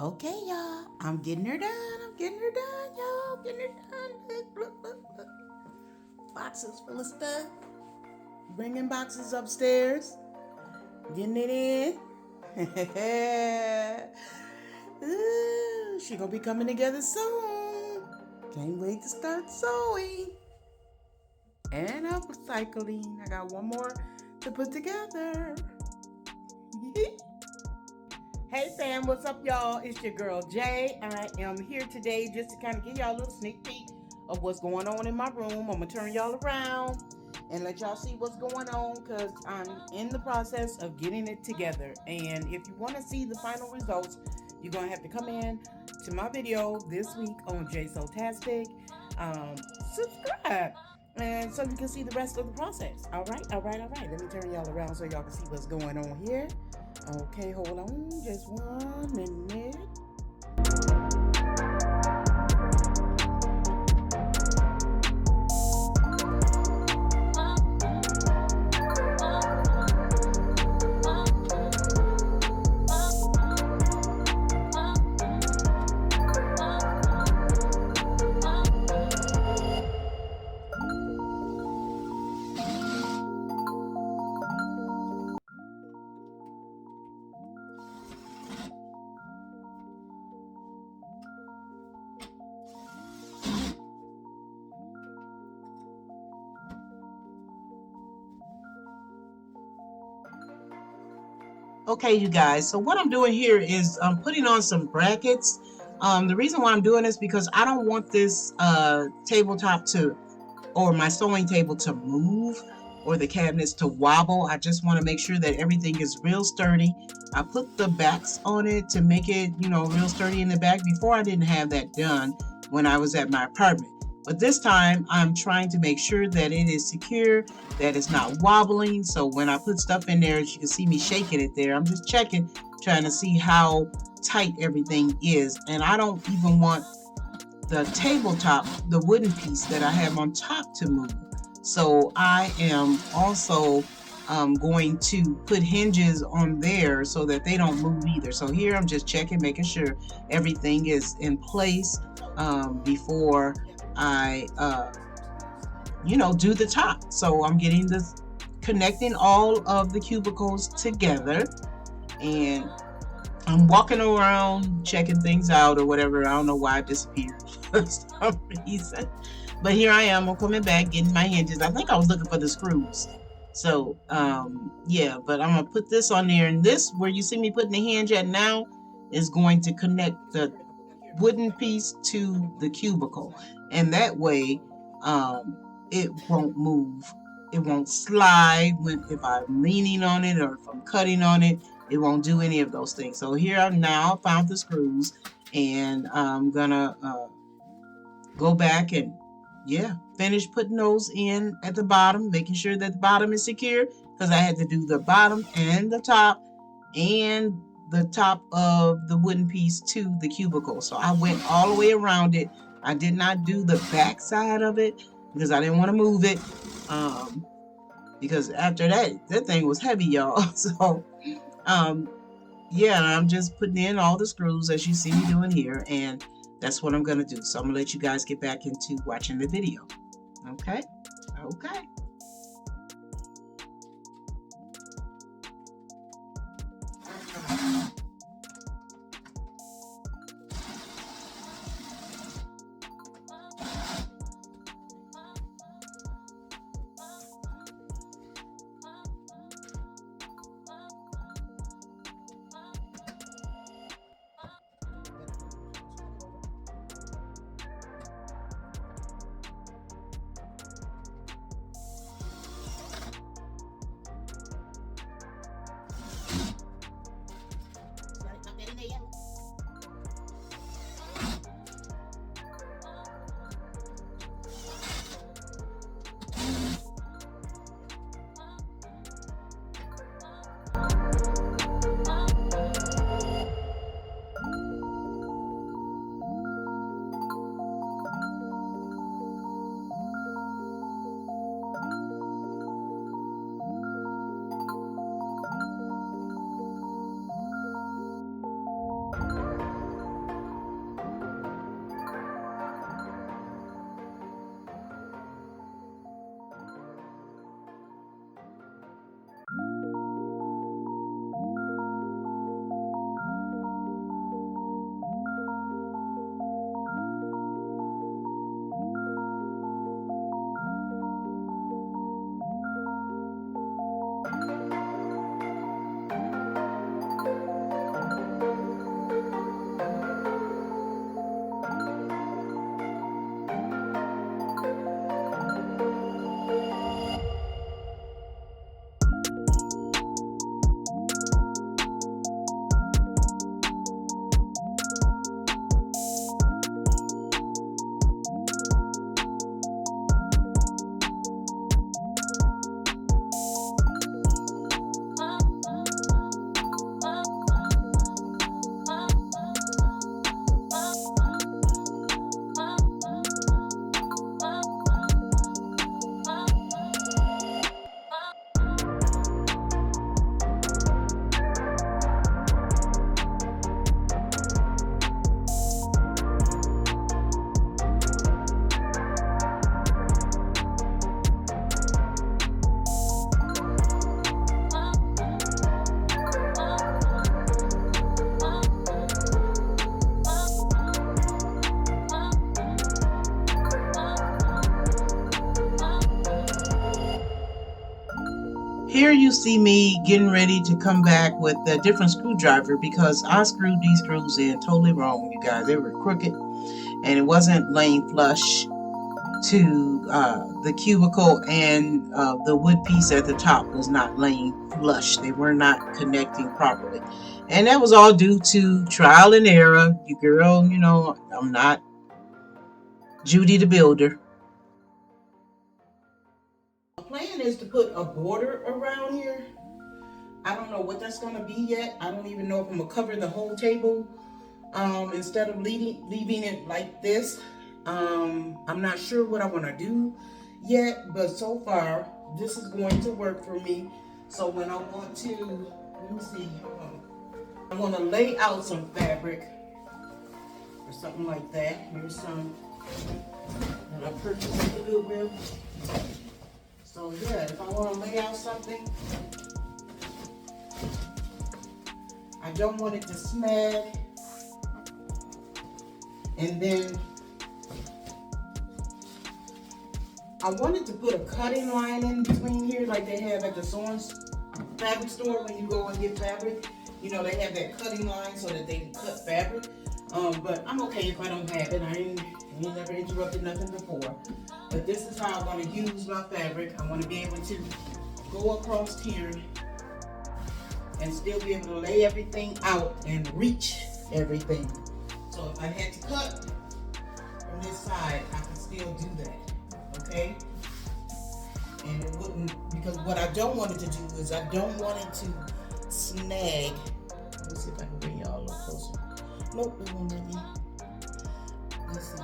Okay, y'all. I'm getting her done. I'm getting her done, y'all. Getting her done. Look. Boxes full of stuff. Bringing boxes upstairs. Getting it in. Ooh, she gonna be coming together soon. Can't wait to start sewing. And upcycling. I got one more to put together. Hey fam, what's up y'all? It's your girl Jay. I am here today just to kind of give y'all a little sneak peek of what's going on in my room. I'm gonna turn y'all around and let y'all see what's going on because I'm in the process of getting it together. And if you want to see the final results, you're gonna have to come in to my video this week on Jay Sotastic. Subscribe. And so you can see the rest of the process. All right. Let me turn y'all around so y'all can see what's going on here. Okay, hold on just 1 minute. Okay, you guys, so what I'm doing here is I'm putting on some brackets. The reason why I'm doing this because I don't want this tabletop or my sewing table to move or the cabinets to wobble. I just want to make sure that everything is real sturdy. I put the backs on it to make it, real sturdy in the back. Before I didn't have that done when I was at my apartment. But this time I'm trying to make sure that it is secure, that it's not wobbling. So when I put stuff in there, as you can see me shaking it there, I'm just checking, trying to see how tight everything is. And I don't even want the tabletop, the wooden piece that I have on top to move. So I am also going to put hinges on there so that they don't move either. So here I'm just checking, making sure everything is in place before I, do the top. So I'm getting this, connecting all of the cubicles together, and I'm walking around checking things out or whatever. I don't know why I disappeared for some reason. But here I am. I'm coming back, getting my hinges. I think I was looking for the screws. So, yeah, but I'm going to put this on there. And this, where you see me putting the hinge at now, is going to connect the wooden piece to the cubicle. And that way, it won't move. It won't slide if I'm leaning on it or if I'm cutting on it. It won't do any of those things. So here I've now found the screws, and I'm gonna go back and finish putting those in at the bottom, making sure that the bottom is secure, because I had to do the bottom and the top of the wooden piece to the cubicle. So I went all the way around it. I did not do the back side of it because I didn't want to move it. Because after that thing was heavy, y'all. So, I'm just putting in all the screws as you see me doing here, and that's what I'm going to do. So I'm going to let you guys get back into watching the video. Okay? Okay. Here you see me getting ready to come back with a different screwdriver because I screwed these screws in totally wrong, you guys. They were crooked and it wasn't laying flush to the cubicle, and the wood piece at the top was not laying flush. They were not connecting properly. And that was all due to trial and error. You girl, you know, I'm not Judy the Builder. The plan is to put a border around here. I don't know what that's going to be yet. I don't even know if I'm going to cover the whole table instead of leaving it like this. I'm not sure what I want to do yet, but so far this is going to work for me. So when I want to, let me see, hold on. I want to lay out some fabric or something like that. Here's some that I purchased at the Goodwill. So yeah, if I want to lay out something, I don't want it to snag. And then I wanted to put a cutting line in between here like they have at the sewing fabric store when you go and get fabric. You know, they have that cutting line so that they can cut fabric. But I'm okay if I don't have it. I ain't never interrupted nothing before. But this is how I'm going to use my fabric. I want to be able to go across here and still be able to lay everything out and reach everything. So if I had to cut from this side, I can still do that, okay? And it wouldn't, because what I don't want it to do is I don't want it to snag. Let me see if I can bring y'all a little closer. Nope, it won't let me. Let's see.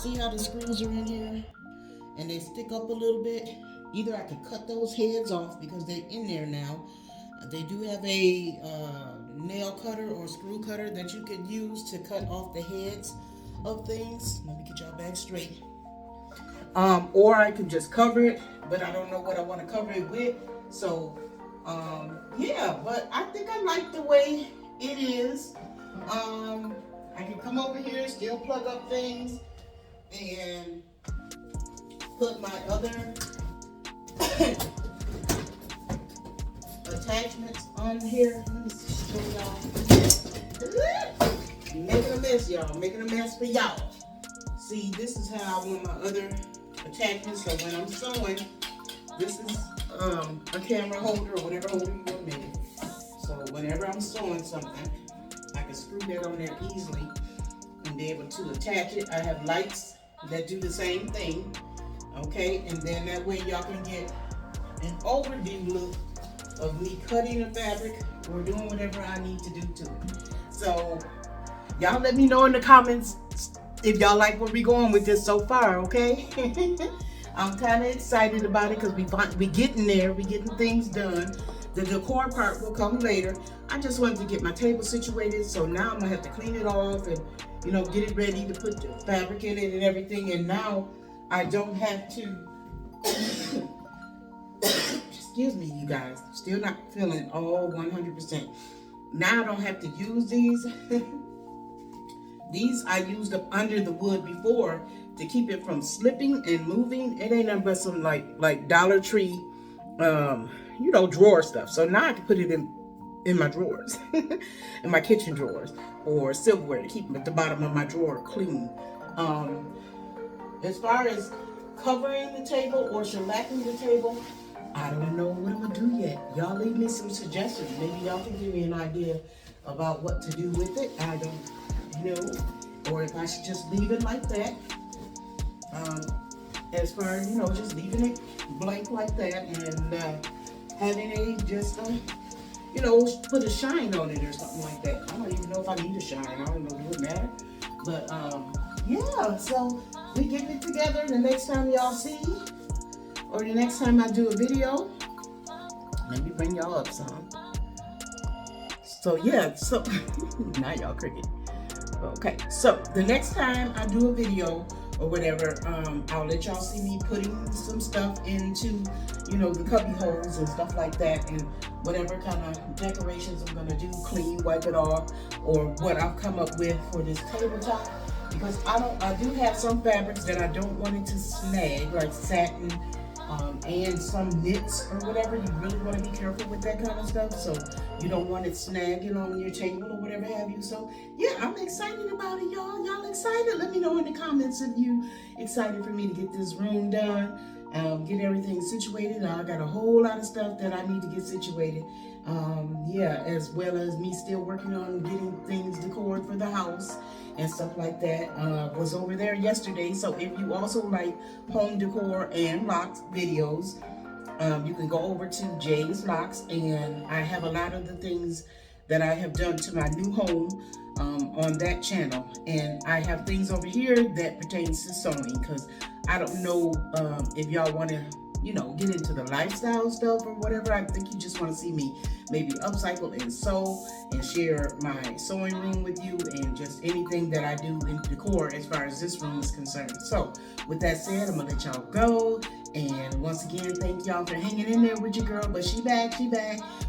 See how the screws are in here? And they stick up a little bit. Either I could cut those heads off because they're in there now. They do have a nail cutter or screw cutter that you could use to cut off the heads of things. Let me get y'all back straight. Or I could just cover it, but I don't know what I want to cover it with. So, yeah, but I think I like the way it is. I can come over here, still plug up things, and put my other attachments on here. Let me show y'all. Making a mess, y'all. Making a mess for y'all. See, this is how I want my other attachments. So when I'm sewing, this is a camera holder or whatever holder you want to make. So whenever I'm sewing something, I can screw that on there easily and be able to attach it. I have lights that do the same thing. Okay, and then that way y'all can get an overview look of me cutting the fabric or doing whatever I need to do to it. So y'all let me know in the comments if y'all like where we going with this so far, okay? I'm kind of excited about it because we getting there, we getting things done. The decor part will come later. I just wanted to get my table situated, so now I'm gonna have to clean it off and, you know, get it ready to put the fabric in it and everything. And now I don't have to, excuse me, you guys, still not feeling all 100%. Now I don't have to use these. These I used up under the wood before to keep it from slipping and moving. It ain't nothing but some like Dollar Tree, you know, drawer stuff. So now I can put it in my drawers, in my kitchen drawers, or silverware to keep them at the bottom of my drawer clean. As far as covering the table or shellacking the table, I don't know what I'm gonna do yet. Y'all leave me some suggestions. Maybe y'all can give me an idea about what to do with it. I don't know, or if I should just leave it like that. As far as, you know, just leaving it blank like that and having you know, put a shine on it or something like that. I don't even know if I need a shine. I don't know, it would matter. But yeah, so we getting it together. The next time y'all see, or the next time I do a video, let me bring y'all up some. So yeah, so now y'all cricket. Okay, so the next time I do a video or whatever, I'll let y'all see me putting some stuff into, you know, the cubby holes and stuff like that, and whatever kind of decorations I'm gonna do, clean, wipe it off, or what I've come up with for this tabletop. Because I do have some fabrics that I don't want it to snag, like satin and some knits or whatever. You really want to be careful with that kind of stuff, so you don't want it snagging on your table or whatever have you. So yeah, I'm excited about it, y'all. Y'all excited? Let me know in the comments if you excited for me to get this room done, get everything situated. I got a whole lot of stuff that I need to get situated. Yeah, as well as me still working on getting things decorated for the house and stuff like that. Was over there yesterday, so if you also like home decor and locks videos, you can go over to Jay's Locks, and I have a lot of the things that I have done to my new home on that channel. And I have things over here that pertains to sewing, because I don't know if y'all want to, you know, get into the lifestyle stuff or whatever. I think you just want to see me maybe upcycle and sew and share my sewing room with you, and just anything that I do in decor as far as this room is concerned. So with that said, I'm gonna let y'all go. And once again, thank y'all for hanging in there with your girl. But she back.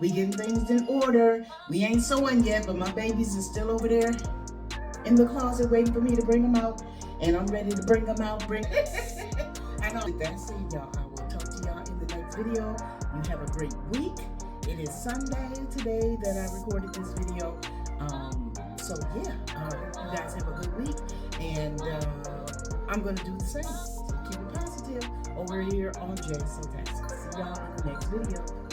We getting things in order. We ain't sewing yet, but my babies is still over there in the closet waiting for me to bring them out. And I'm ready to bring them out. I know. With that said, y'all, I will talk to y'all in the next video. You have a great week. It is Sunday today that I recorded this video. So yeah, hope you guys have a good week. And I'm going to do the same. So keep it positive over here on Jay So Taxi. See y'all in the next video.